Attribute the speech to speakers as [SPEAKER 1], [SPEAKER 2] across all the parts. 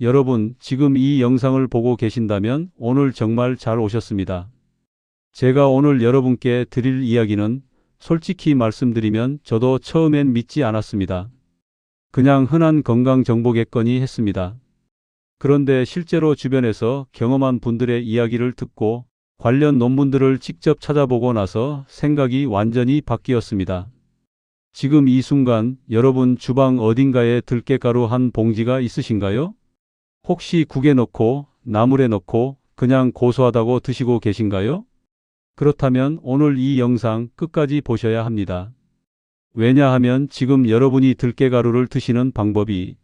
[SPEAKER 1] 여러분, 지금 이 영상을 보고 계신다면 오늘 정말 잘 오셨습니다. 제가 오늘 여러분께 드릴 이야기는 솔직히 말씀드리면 저도 처음엔 믿지 않았습니다. 그냥 흔한 건강정보겠거니 했습니다. 그런데 실제로 주변에서 경험한 분들의 이야기를 듣고 관련 논문들을 직접 찾아보고 나서 생각이 완전히 바뀌었습니다. 지금 이 순간 여러분 주방 어딘가에 들깨가루 한 봉지가 있으신가요? 혹시 국에 넣고 나물에 넣고 그냥 고소하다고 드시고 계신가요? 그렇다면 오늘 이 영상 끝까지 보셔야 합니다. 왜냐하면 지금 여러분이 들깨가루를 드시는 방법이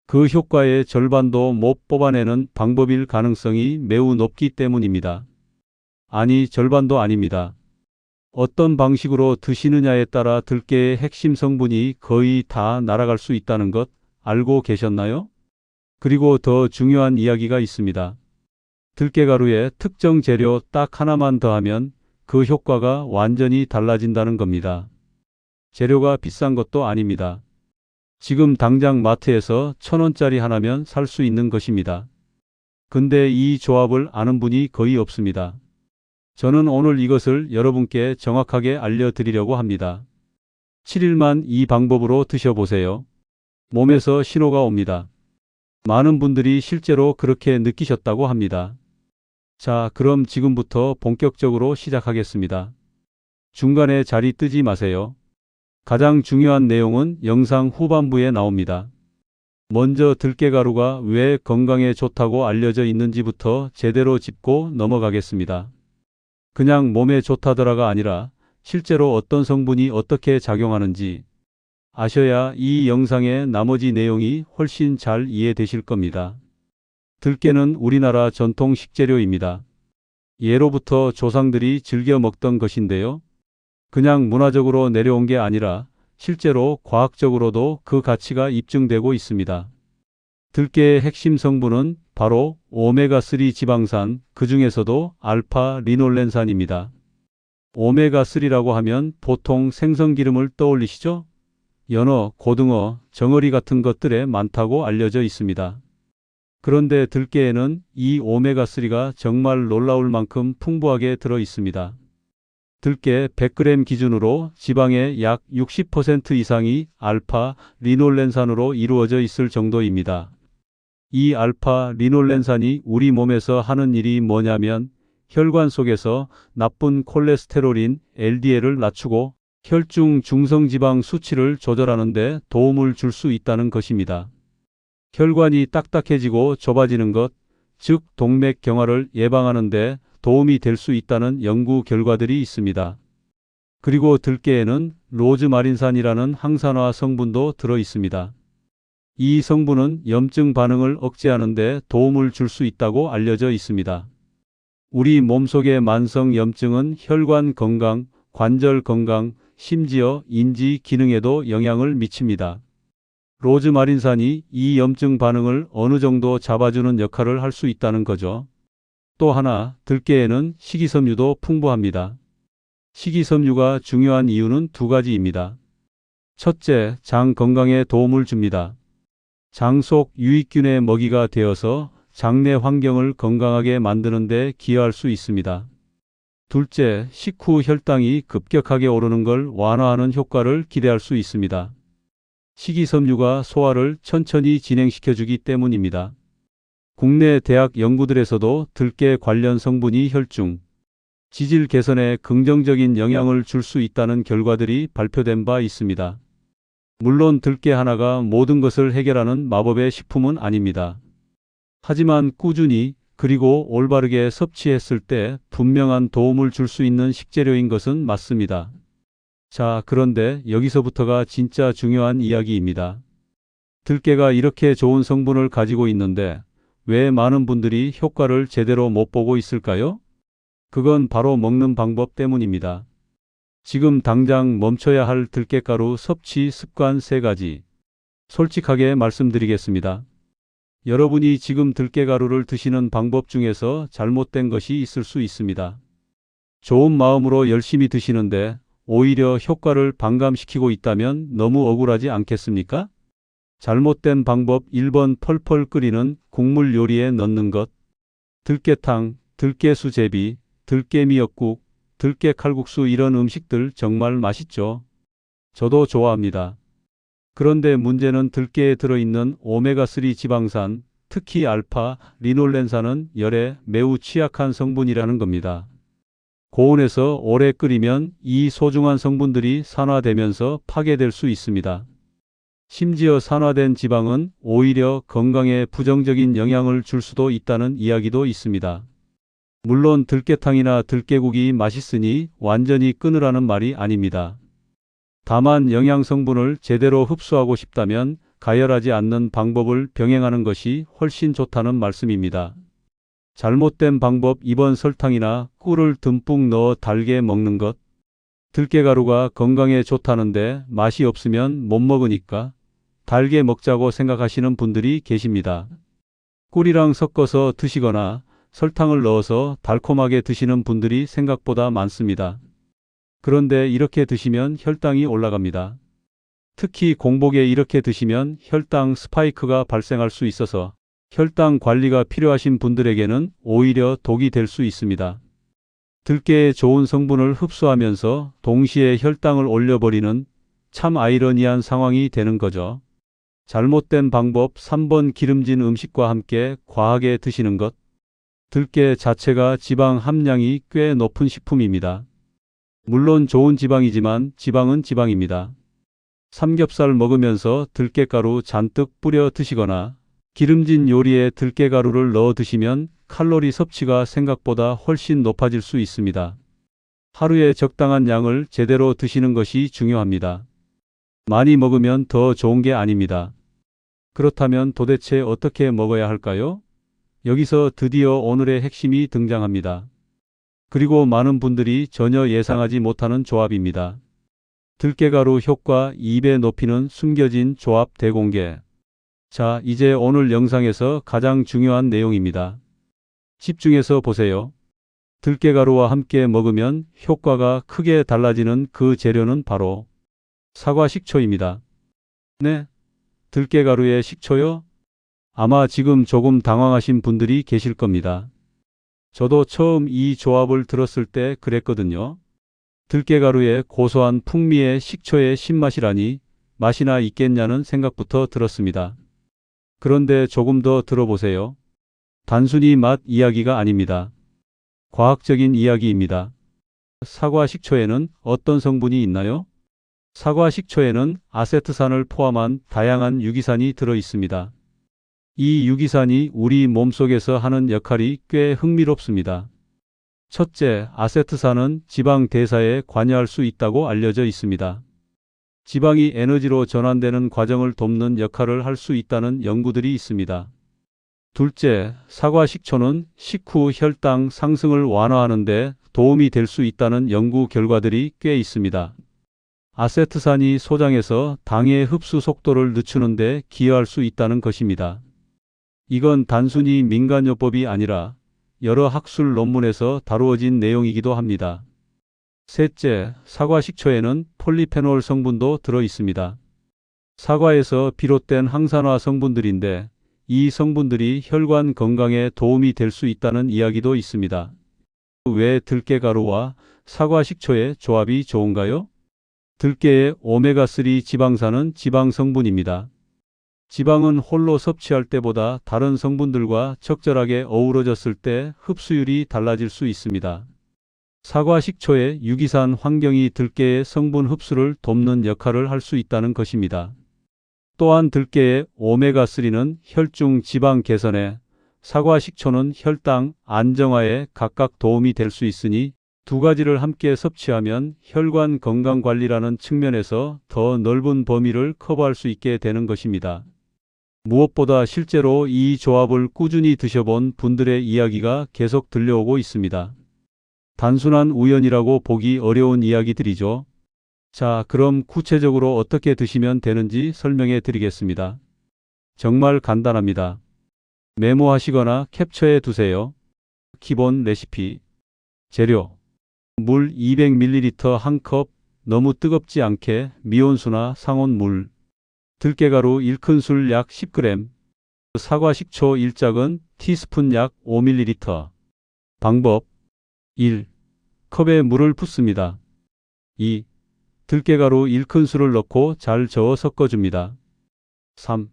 [SPEAKER 1] 그 효과의 절반도 못 뽑아내는 방법일 가능성이 매우 높기 때문입니다. 아니, 절반도 아닙니다. 어떤 방식으로 드시느냐에 따라 들깨의 핵심 성분이 거의 다 날아갈 수 있다는 것 알고 계셨나요? 그리고 더 중요한 이야기가 있습니다. 들깨가루에 특정 재료 딱 하나만 더하면 그 효과가 완전히 달라진다는 겁니다. 재료가 비싼 것도 아닙니다. 지금 당장 마트에서 1,000원짜리 하나면 살 수 있는 것입니다. 근데 이 조합을 아는 분이 거의 없습니다. 저는 오늘 이것을 여러분께 정확하게 알려드리려고 합니다. 7일만 이 방법으로 드셔보세요. 몸에서 신호가 옵니다. 많은 분들이 실제로 그렇게 느끼셨다고 합니다. 자, 그럼 지금부터 본격적으로 시작하겠습니다. 중간에 자리 뜨지 마세요. 가장 중요한 내용은 영상 후반부에 나옵니다. 먼저 들깨가루가 왜 건강에 좋다고 알려져 있는지부터 제대로 짚고 넘어가겠습니다. 그냥 몸에 좋다더라가 아니라 실제로 어떤 성분이 어떻게 작용하는지 아셔야 이 영상의 나머지 내용이 훨씬 잘 이해되실 겁니다. 들깨는 우리나라 전통 식재료입니다. 예로부터 조상들이 즐겨 먹던 것인데요. 그냥 문화적으로 내려온 게 아니라 실제로 과학적으로도 그 가치가 입증되고 있습니다. 들깨의 핵심 성분은 바로 오메가3 지방산, 그 중에서도 알파 리놀렌산입니다. 오메가3라고 하면 보통 생선기름을 떠올리시죠? 연어, 고등어, 정어리 같은 것들에 많다고 알려져 있습니다. 그런데 들깨에는 이 오메가3가 정말 놀라울 만큼 풍부하게 들어 있습니다. 들깨 100g 기준으로 지방의 약 60% 이상이 알파 리놀렌산으로 이루어져 있을 정도입니다. 이 알파 리놀렌산이 우리 몸에서 하는 일이 뭐냐면 혈관 속에서 나쁜 콜레스테롤인 LDL을 낮추고 혈중 중성지방 수치를 조절하는 데 도움을 줄 수 있다는 것입니다. 혈관이 딱딱해지고 좁아지는 것, 즉 동맥경화를 예방하는 데 도움이 될 수 있다는 연구 결과들이 있습니다. 그리고 들깨에는 로즈마린산이라는 항산화 성분도 들어 있습니다. 이 성분은 염증 반응을 억제하는 데 도움을 줄 수 있다고 알려져 있습니다. 우리 몸속의 만성 염증은 혈관 건강, 관절 건강, 심지어 인지 기능에도 영향을 미칩니다. 로즈마린산이 이 염증 반응을 어느 정도 잡아주는 역할을 할 수 있다는 거죠. 또 하나, 들깨에는 식이섬유도 풍부합니다. 식이섬유가 중요한 이유는 두 가지입니다. 첫째, 장 건강에 도움을 줍니다. 장 속 유익균의 먹이가 되어서 장내 환경을 건강하게 만드는 데 기여할 수 있습니다. 둘째, 식후 혈당이 급격하게 오르는 걸 완화하는 효과를 기대할 수 있습니다. 식이섬유가 소화를 천천히 진행시켜주기 때문입니다. 국내 대학 연구들에서도 들깨 관련 성분이 혈중, 지질 개선에 긍정적인 영향을 줄 수 있다는 결과들이 발표된 바 있습니다. 물론 들깨 하나가 모든 것을 해결하는 마법의 식품은 아닙니다. 하지만 꾸준히 그리고 올바르게 섭취했을 때 분명한 도움을 줄 수 있는 식재료인 것은 맞습니다. 자, 그런데 여기서부터가 진짜 중요한 이야기입니다. 들깨가 이렇게 좋은 성분을 가지고 있는데 왜 많은 분들이 효과를 제대로 못 보고 있을까요? 그건 바로 먹는 방법 때문입니다. 지금 당장 멈춰야 할 들깨가루 섭취 습관 3가지. 솔직하게 말씀드리겠습니다. 여러분이 지금 들깨가루를 드시는 방법 중에서 잘못된 것이 있을 수 있습니다. 좋은 마음으로 열심히 드시는데 오히려 효과를 반감시키고 있다면 너무 억울하지 않겠습니까? 잘못된 방법 1번 펄펄 끓이는 국물 요리에 넣는 것. 들깨탕, 들깨수제비, 들깨미역국, 들깨칼국수 이런 음식들 정말 맛있죠. 저도 좋아합니다. 그런데 문제는 들깨에 들어있는 오메가3 지방산, 특히 알파, 리놀렌산은 열에 매우 취약한 성분이라는 겁니다. 고온에서 오래 끓이면 이 소중한 성분들이 산화되면서 파괴될 수 있습니다. 심지어 산화된 지방은 오히려 건강에 부정적인 영향을 줄 수도 있다는 이야기도 있습니다. 물론 들깨탕이나 들깨국이 맛있으니 완전히 끊으라는 말이 아닙니다. 다만 영양 성분을 제대로 흡수하고 싶다면 가열하지 않는 방법을 병행하는 것이 훨씬 좋다는 말씀입니다. 잘못된 방법 2번 설탕이나 꿀을 듬뿍 넣어 달게 먹는 것. 들깨가루가 건강에 좋다는데 맛이 없으면 못 먹으니까 달게 먹자고 생각하시는 분들이 계십니다. 꿀이랑 섞어서 드시거나 설탕을 넣어서 달콤하게 드시는 분들이 생각보다 많습니다. 그런데 이렇게 드시면 혈당이 올라갑니다. 특히 공복에 이렇게 드시면 혈당 스파이크가 발생할 수 있어서 혈당 관리가 필요하신 분들에게는 오히려 독이 될 수 있습니다. 들깨의 좋은 성분을 흡수하면서 동시에 혈당을 올려버리는 참 아이러니한 상황이 되는 거죠. 잘못된 방법 3번 기름진 음식과 함께 과하게 드시는 것. 들깨 자체가 지방 함량이 꽤 높은 식품입니다. 물론 좋은 지방이지만 지방은 지방입니다. 삼겹살 먹으면서 들깨가루 잔뜩 뿌려 드시거나 기름진 요리에 들깨가루를 넣어 드시면 칼로리 섭취가 생각보다 훨씬 높아질 수 있습니다. 하루에 적당한 양을 제대로 드시는 것이 중요합니다. 많이 먹으면 더 좋은 게 아닙니다. 그렇다면 도대체 어떻게 먹어야 할까요? 여기서 드디어 오늘의 핵심이 등장합니다. 그리고 많은 분들이 전혀 예상하지 못하는 조합입니다. 들깨가루 효과 2배 높이는 숨겨진 조합 대공개. 자, 이제 오늘 영상에서 가장 중요한 내용입니다. 집중해서 보세요. 들깨가루와 함께 먹으면 효과가 크게 달라지는 그 재료는 바로 사과 식초입니다. 네, 들깨가루에 식초요? 아마 지금 조금 당황하신 분들이 계실 겁니다. 저도 처음 이 조합을 들었을 때 그랬거든요. 들깨가루에 고소한 풍미의 식초의 신맛이라니 맛이나 있겠냐는 생각부터 들었습니다. 그런데 조금 더 들어보세요. 단순히 맛 이야기가 아닙니다. 과학적인 이야기입니다. 사과 식초에는 어떤 성분이 있나요? 사과 식초에는 아세트산을 포함한 다양한 유기산이 들어 있습니다. 이 유기산이 우리 몸속에서 하는 역할이 꽤 흥미롭습니다. 첫째, 아세트산은 지방 대사에 관여할 수 있다고 알려져 있습니다. 지방이 에너지로 전환되는 과정을 돕는 역할을 할 수 있다는 연구들이 있습니다. 둘째, 사과 식초는 식후 혈당 상승을 완화하는 데 도움이 될 수 있다는 연구 결과들이 꽤 있습니다. 아세트산이 소장에서 당의 흡수 속도를 늦추는 데 기여할 수 있다는 것입니다. 이건 단순히 민간요법이 아니라 여러 학술 논문에서 다루어진 내용이기도 합니다. 셋째, 사과 식초에는 폴리페놀 성분도 들어 있습니다. 사과에서 비롯된 항산화 성분들인데 이 성분들이 혈관 건강에 도움이 될 수 있다는 이야기도 있습니다. 왜 들깨가루와 사과 식초의 조합이 좋은가요? 들깨의 오메가3 지방산은 지방 성분입니다. 지방은 홀로 섭취할 때보다 다른 성분들과 적절하게 어우러졌을 때 흡수율이 달라질 수 있습니다. 사과 식초의 유기산 환경이 들깨의 성분 흡수를 돕는 역할을 할 수 있다는 것입니다. 또한 들깨의 오메가3는 혈중 지방 개선에, 사과 식초는 혈당 안정화에 각각 도움이 될 수 있으니 두 가지를 함께 섭취하면 혈관 건강 관리라는 측면에서 더 넓은 범위를 커버할 수 있게 되는 것입니다. 무엇보다 실제로 이 조합을 꾸준히 드셔본 분들의 이야기가 계속 들려오고 있습니다. 단순한 우연이라고 보기 어려운 이야기들이죠. 자, 그럼 구체적으로 어떻게 드시면 되는지 설명해 드리겠습니다. 정말 간단합니다. 메모하시거나 캡처해 두세요. 기본 레시피. 재료. 물 200ml 1컵, 너무 뜨겁지 않게 미온수나 상온물. 들깨가루 1큰술 약 10g, 사과 식초 1작은 티스푼 약 5ml. 방법 1. 컵에 물을 붓습니다. 2. 들깨가루 1큰술을 넣고 잘 저어 섞어줍니다. 3.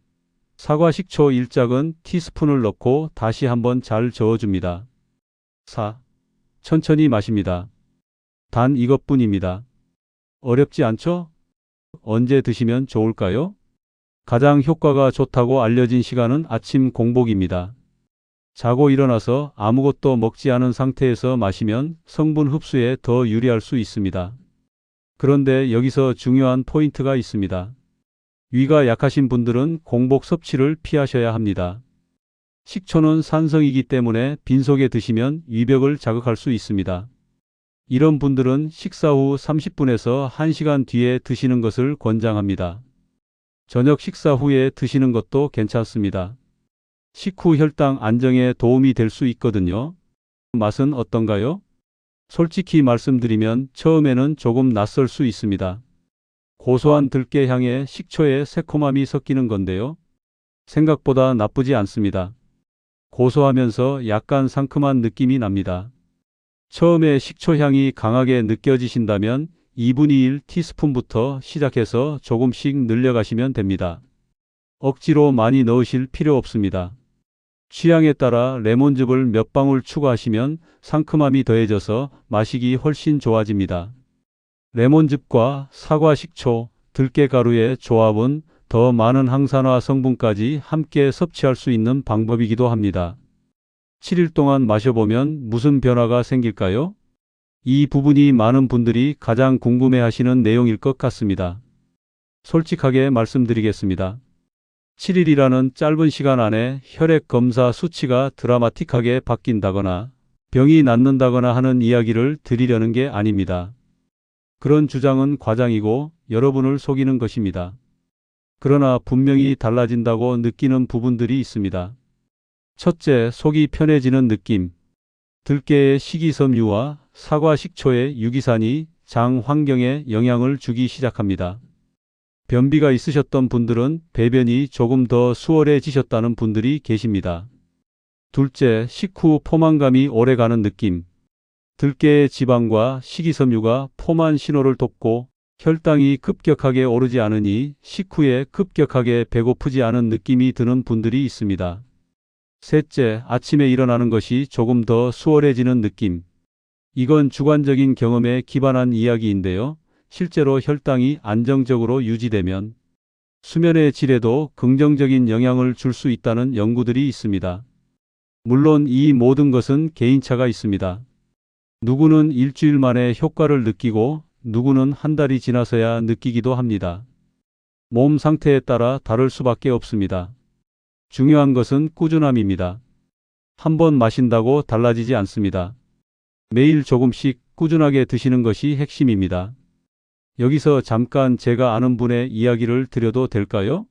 [SPEAKER 1] 사과 식초 1작은 티스푼을 넣고 다시 한번 잘 저어줍니다. 4. 천천히 마십니다. 단 이것뿐입니다. 어렵지 않죠? 언제 드시면 좋을까요? 가장 효과가 좋다고 알려진 시간은 아침 공복입니다. 자고 일어나서 아무것도 먹지 않은 상태에서 마시면 성분 흡수에 더 유리할 수 있습니다. 그런데 여기서 중요한 포인트가 있습니다. 위가 약하신 분들은 공복 섭취를 피하셔야 합니다. 식초는 산성이기 때문에 빈속에 드시면 위벽을 자극할 수 있습니다. 이런 분들은 식사 후 30분에서 1시간 뒤에 드시는 것을 권장합니다. 저녁 식사 후에 드시는 것도 괜찮습니다. 식후 혈당 안정에 도움이 될 수 있거든요. 맛은 어떤가요? 솔직히 말씀드리면 처음에는 조금 낯설 수 있습니다. 고소한 들깨 향에 식초의 새콤함이 섞이는 건데요. 생각보다 나쁘지 않습니다. 고소하면서 약간 상큼한 느낌이 납니다. 처음에 식초 향이 강하게 느껴지신다면 2분의 1 티스푼부터 시작해서 조금씩 늘려가시면 됩니다. 억지로 많이 넣으실 필요 없습니다. 취향에 따라 레몬즙을 몇 방울 추가하시면 상큼함이 더해져서 마시기 훨씬 좋아집니다. 레몬즙과 사과 식초, 들깨가루의 조합은 더 많은 항산화 성분까지 함께 섭취할 수 있는 방법이기도 합니다. 7일 동안 마셔보면 무슨 변화가 생길까요? 이 부분이 많은 분들이 가장 궁금해하시는 내용일 것 같습니다. 솔직하게 말씀드리겠습니다. 7일이라는 짧은 시간 안에 혈액 검사 수치가 드라마틱하게 바뀐다거나 병이 낫는다거나 하는 이야기를 드리려는 게 아닙니다. 그런 주장은 과장이고 여러분을 속이는 것입니다. 그러나 분명히 달라진다고 느끼는 부분들이 있습니다. 첫째, 속이 편해지는 느낌. 들깨의 식이섬유와 사과 식초의 유기산이 장 환경에 영향을 주기 시작합니다. 변비가 있으셨던 분들은 배변이 조금 더 수월해지셨다는 분들이 계십니다. 둘째, 식후 포만감이 오래가는 느낌. 들깨의 지방과 식이섬유가 포만 신호를 돕고 혈당이 급격하게 오르지 않으니 식후에 급격하게 배고프지 않은 느낌이 드는 분들이 있습니다. 셋째, 아침에 일어나는 것이 조금 더 수월해지는 느낌. 이건 주관적인 경험에 기반한 이야기인데요. 실제로 혈당이 안정적으로 유지되면 수면의 질에도 긍정적인 영향을 줄 수 있다는 연구들이 있습니다. 물론 이 모든 것은 개인차가 있습니다. 누구는 일주일 만에 효과를 느끼고 누구는 한 달이 지나서야 느끼기도 합니다. 몸 상태에 따라 다를 수밖에 없습니다. 중요한 것은 꾸준함입니다. 한 번 마신다고 달라지지 않습니다. 매일 조금씩 꾸준하게 드시는 것이 핵심입니다. 여기서 잠깐 제가 아는 분의 이야기를 드려도 될까요?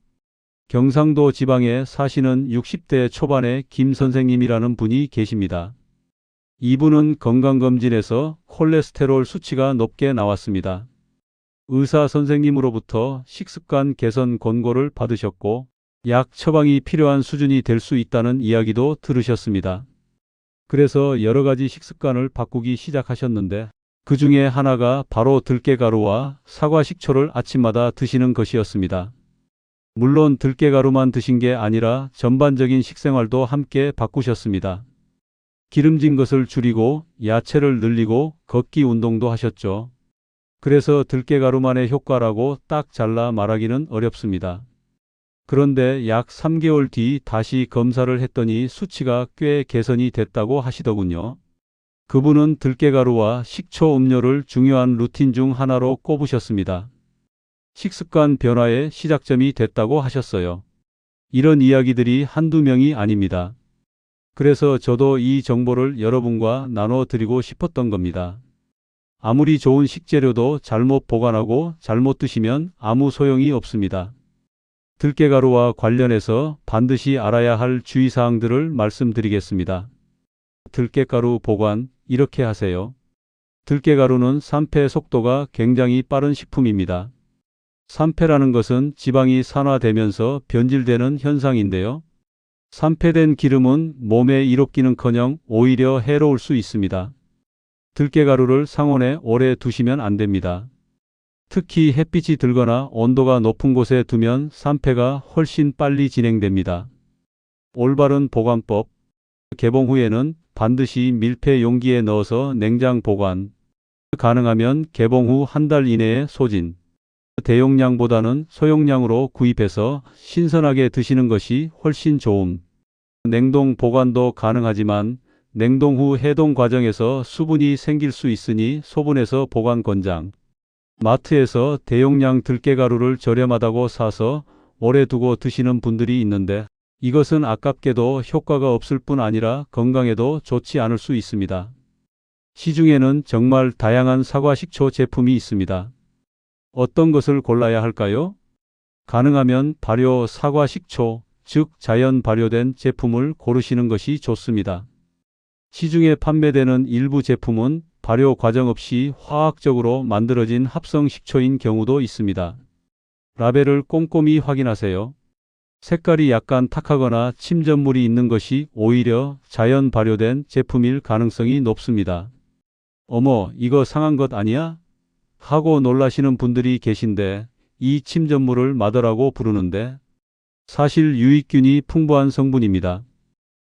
[SPEAKER 1] 경상도 지방에 사시는 60대 초반의 김 선생님이라는 분이 계십니다. 이분은 건강검진에서 콜레스테롤 수치가 높게 나왔습니다. 의사 선생님으로부터 식습관 개선 권고를 받으셨고 약 처방이 필요한 수준이 될 수 있다는 이야기도 들으셨습니다. 그래서 여러 가지 식습관을 바꾸기 시작하셨는데 그 중에 하나가 바로 들깨가루와 사과 식초를 아침마다 드시는 것이었습니다. 물론 들깨가루만 드신 게 아니라 전반적인 식생활도 함께 바꾸셨습니다. 기름진 것을 줄이고 야채를 늘리고 걷기 운동도 하셨죠. 그래서 들깨가루만의 효과라고 딱 잘라 말하기는 어렵습니다. 그런데 약 3개월 뒤 다시 검사를 했더니 수치가 꽤 개선이 됐다고 하시더군요. 그분은 들깨가루와 식초 음료를 중요한 루틴 중 하나로 꼽으셨습니다. 식습관 변화의 시작점이 됐다고 하셨어요. 이런 이야기들이 한두 명이 아닙니다. 그래서 저도 이 정보를 여러분과 나눠드리고 싶었던 겁니다. 아무리 좋은 식재료도 잘못 보관하고 잘못 드시면 아무 소용이 없습니다. 들깨가루와 관련해서 반드시 알아야 할 주의사항들을 말씀드리겠습니다. 들깨가루 보관, 이렇게 하세요. 들깨가루는 산패 속도가 굉장히 빠른 식품입니다. 산패라는 것은 지방이 산화되면서 변질되는 현상인데요. 산패된 기름은 몸에 이롭기는커녕 오히려 해로울 수 있습니다. 들깨가루를 상온에 오래 두시면 안 됩니다. 특히 햇빛이 들거나 온도가 높은 곳에 두면 산패가 훨씬 빨리 진행됩니다. 올바른 보관법. 개봉 후에는 반드시 밀폐 용기에 넣어서 냉장 보관. 가능하면 개봉 후 한 달 이내에 소진. 대용량보다는 소용량으로 구입해서 신선하게 드시는 것이 훨씬 좋음. 냉동 보관도 가능하지만 냉동 후 해동 과정에서 수분이 생길 수 있으니 소분해서 보관 권장. 마트에서 대용량 들깨가루를 저렴하다고 사서 오래 두고 드시는 분들이 있는데 이것은 아깝게도 효과가 없을 뿐 아니라 건강에도 좋지 않을 수 있습니다. 시중에는 정말 다양한 사과 식초 제품이 있습니다. 어떤 것을 골라야 할까요? 가능하면 발효 사과 식초, 즉 자연 발효된 제품을 고르시는 것이 좋습니다. 시중에 판매되는 일부 제품은 발효 과정 없이 화학적으로 만들어진 합성 식초인 경우도 있습니다. 라벨을 꼼꼼히 확인하세요. 색깔이 약간 탁하거나 침전물이 있는 것이 오히려 자연 발효된 제품일 가능성이 높습니다. 어머, 이거 상한 것 아니야? 하고 놀라시는 분들이 계신데 이 침전물을 마더라고 부르는데 사실 유익균이 풍부한 성분입니다.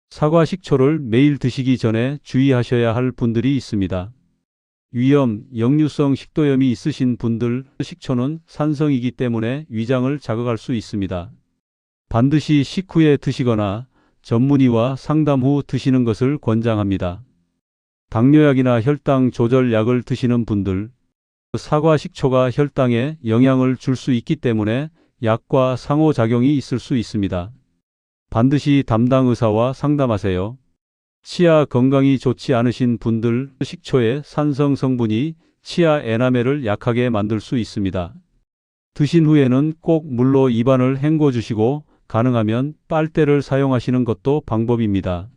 [SPEAKER 1] 사과 식초를 매일 드시기 전에 주의하셔야 할 분들이 있습니다. 위염, 역류성 식도염이 있으신 분들, 식초는 산성이기 때문에 위장을 자극할 수 있습니다. 반드시 식후에 드시거나 전문의와 상담 후 드시는 것을 권장합니다. 당뇨약이나 혈당 조절 약을 드시는 분들, 사과 식초가 혈당에 영향을 줄 수 있기 때문에 약과 상호작용이 있을 수 있습니다. 반드시 담당 의사와 상담하세요. 치아 건강이 좋지 않으신 분들, 식초의 산성 성분이 치아 에나멜을 약하게 만들 수 있습니다. 드신 후에는 꼭 물로 입안을 헹궈 주시고 가능하면 빨대를 사용하시는 것도 방법입니다.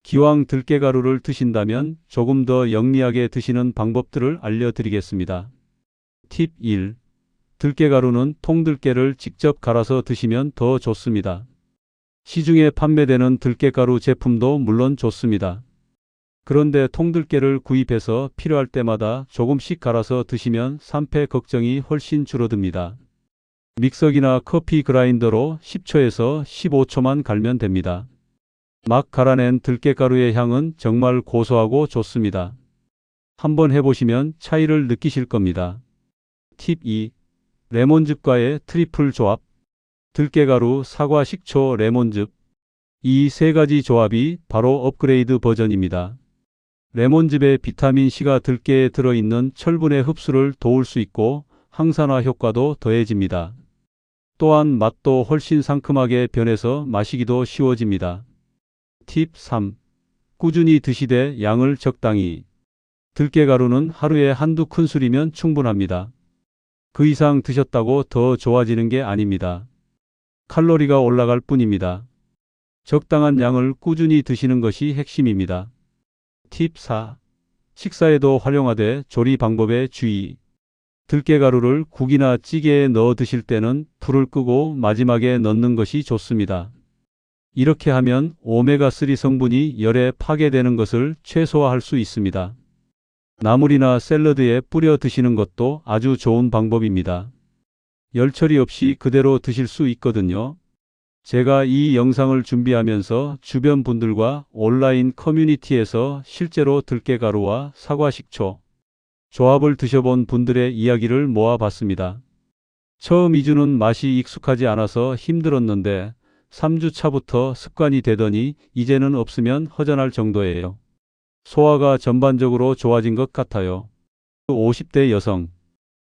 [SPEAKER 1] 기왕 들깨가루를 드신다면 조금 더 영리하게 드시는 방법들을 알려드리겠습니다. 팁 1. 들깨가루는 통들깨를 직접 갈아서 드시면 더 좋습니다. 시중에 판매되는 들깨가루 제품도 물론 좋습니다. 그런데 통들깨를 구입해서 필요할 때마다 조금씩 갈아서 드시면 산패 걱정이 훨씬 줄어듭니다. 믹서기나 커피 그라인더로 10초에서 15초만 갈면 됩니다. 막 갈아낸 들깨가루의 향은 정말 고소하고 좋습니다. 한번 해보시면 차이를 느끼실 겁니다. 팁 2. 레몬즙과의 트리플 조합. 들깨가루, 사과, 식초, 레몬즙. 이 세 가지 조합이 바로 업그레이드 버전입니다. 레몬즙의 비타민C가 들깨에 들어있는 철분의 흡수를 도울 수 있고 항산화 효과도 더해집니다. 또한 맛도 훨씬 상큼하게 변해서 마시기도 쉬워집니다. 팁 3. 꾸준히 드시되 양을 적당히. 들깨가루는 하루에 한두 큰술이면 충분합니다. 그 이상 드셨다고 더 좋아지는 게 아닙니다. 칼로리가 올라갈 뿐입니다. 적당한 양을 꾸준히 드시는 것이 핵심입니다. 팁 4. 식사에도 활용하되 조리 방법에 주의. 들깨가루를 국이나 찌개에 넣어 드실 때는 불을 끄고 마지막에 넣는 것이 좋습니다. 이렇게 하면 오메가3 성분이 열에 파괴되는 것을 최소화할 수 있습니다. 나물이나 샐러드에 뿌려 드시는 것도 아주 좋은 방법입니다. 열 처리 없이 그대로 드실 수 있거든요. 제가 이 영상을 준비하면서 주변 분들과 온라인 커뮤니티에서 실제로 들깨가루와 사과 식초 조합을 드셔본 분들의 이야기를 모아봤습니다. 처음 2주는 맛이 익숙하지 않아서 힘들었는데 3주 차부터 습관이 되더니 이제는 없으면 허전할 정도예요. 소화가 전반적으로 좋아진 것 같아요. 50대 여성.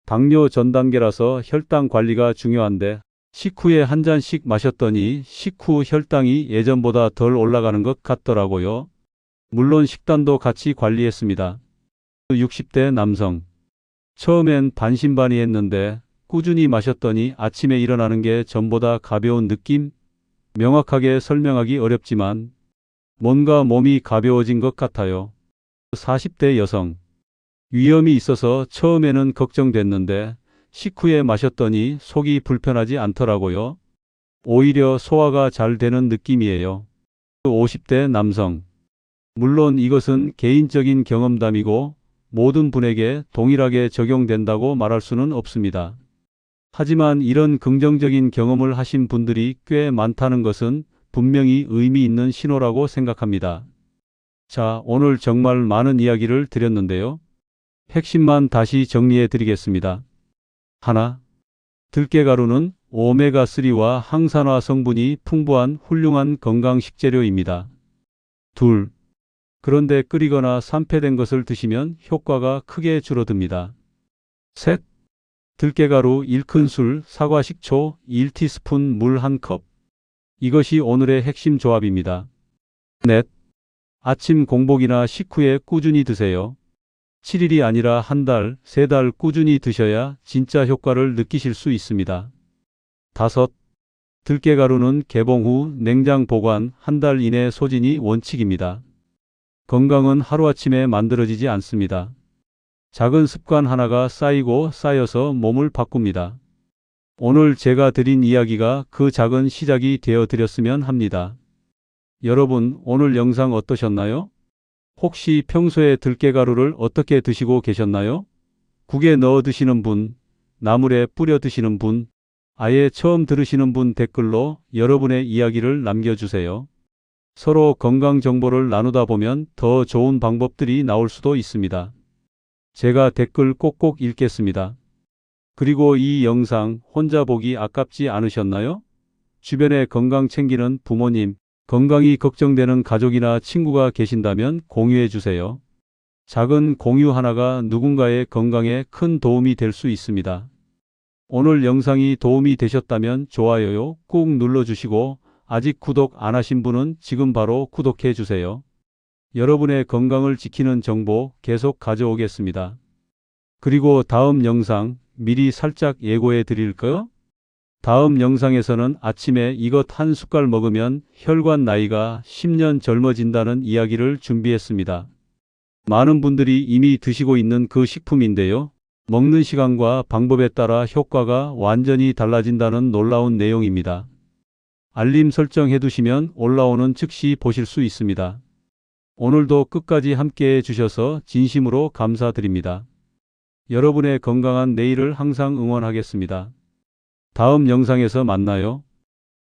[SPEAKER 1] 당뇨 전 단계라서 혈당 관리가 중요한데 식후에 한 잔씩 마셨더니 식후 혈당이 예전보다 덜 올라가는 것 같더라고요. 물론 식단도 같이 관리했습니다. 60대 남성. 처음엔 반신반의했는데 꾸준히 마셨더니 아침에 일어나는 게 전보다 가벼운 느낌? 명확하게 설명하기 어렵지만 뭔가 몸이 가벼워진 것 같아요. 40대 여성. 위염이 있어서 처음에는 걱정됐는데 식후에 마셨더니 속이 불편하지 않더라고요. 오히려 소화가 잘 되는 느낌이에요. 50대 남성. 물론 이것은 개인적인 경험담이고 모든 분에게 동일하게 적용된다고 말할 수는 없습니다. 하지만 이런 긍정적인 경험을 하신 분들이 꽤 많다는 것은 분명히 의미 있는 신호라고 생각합니다. 자, 오늘 정말 많은 이야기를 드렸는데요. 핵심만 다시 정리해 드리겠습니다. 하나, 들깨가루는 오메가3와 항산화 성분이 풍부한 훌륭한 건강 식재료입니다. 둘, 그런데 끓이거나 산패된 것을 드시면 효과가 크게 줄어듭니다. 셋, 들깨가루 1큰술, 사과 식초 1티스푼, 물 1컵. 이것이 오늘의 핵심 조합입니다. 넷, 아침 공복이나 식후에 꾸준히 드세요. 7일이 아니라 한 달, 3달 꾸준히 드셔야 진짜 효과를 느끼실 수 있습니다. 다섯, 들깨가루는 개봉 후 냉장 보관 1달 이내 소진이 원칙입니다. 건강은 하루아침에 만들어지지 않습니다. 작은 습관 하나가 쌓이고 쌓여서 몸을 바꿉니다. 오늘 제가 드린 이야기가 그 작은 시작이 되어 드렸으면 합니다. 여러분, 오늘 영상 어떠셨나요? 혹시 평소에 들깨가루를 어떻게 드시고 계셨나요? 국에 넣어 드시는 분, 나물에 뿌려 드시는 분, 아예 처음 들으시는 분 댓글로 여러분의 이야기를 남겨주세요. 서로 건강 정보를 나누다 보면 더 좋은 방법들이 나올 수도 있습니다. 제가 댓글 꼭꼭 읽겠습니다. 그리고 이 영상 혼자 보기 아깝지 않으셨나요? 주변에 건강 챙기는 부모님, 건강이 걱정되는 가족이나 친구가 계신다면 공유해 주세요. 작은 공유 하나가 누군가의 건강에 큰 도움이 될 수 있습니다. 오늘 영상이 도움이 되셨다면 좋아요 꾹 눌러주시고 아직 구독 안 하신 분은 지금 바로 구독해 주세요. 여러분의 건강을 지키는 정보 계속 가져오겠습니다. 그리고 다음 영상 미리 살짝 예고해 드릴까요? 다음 영상에서는 아침에 이것 한 숟갈 먹으면 혈관 나이가 10년 젊어진다는 이야기를 준비했습니다. 많은 분들이 이미 드시고 있는 그 식품인데요. 먹는 시간과 방법에 따라 효과가 완전히 달라진다는 놀라운 내용입니다. 알림 설정해 두시면 올라오는 즉시 보실 수 있습니다. 오늘도 끝까지 함께해 주셔서 진심으로 감사드립니다. 여러분의 건강한 내일을 항상 응원하겠습니다. 다음 영상에서 만나요.